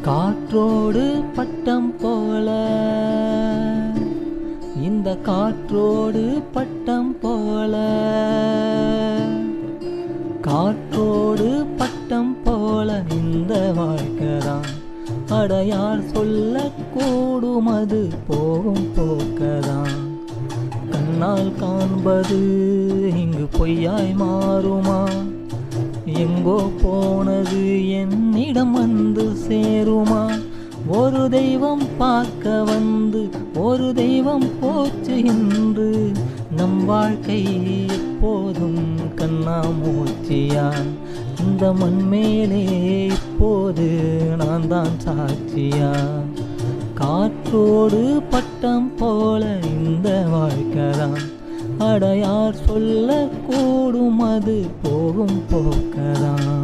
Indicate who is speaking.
Speaker 1: காற்றோடு பட்டம் போல, இந்த காற்றோடு பட்டம் போல, காற்றோடு பட்டம் போல இந்த வாழ்க்கைதான். அடையார் சொல்லக்கூடும் அது போகும் போக்கதான். கண்ணால் காண்பது இங்கு பொய்யாய் மாறுமா? எங்கோ போனது என்னிடம் வந்து சேருமா? ஒரு தெய்வம் பார்க்க வந்து ஒரு தெய்வம் போச்சு என்று நம் வாழ்க்கை எப்போதும் கண்ணாமூச்சியான். இந்த மண் மேலே இப்போது நான் தான் சாட்சியா. காற்றோடு பட்டம் போல இந்த வாழ்க்கைதான். அடையார் சொல்லக்கூடும் அது போகும் போக்கதான்.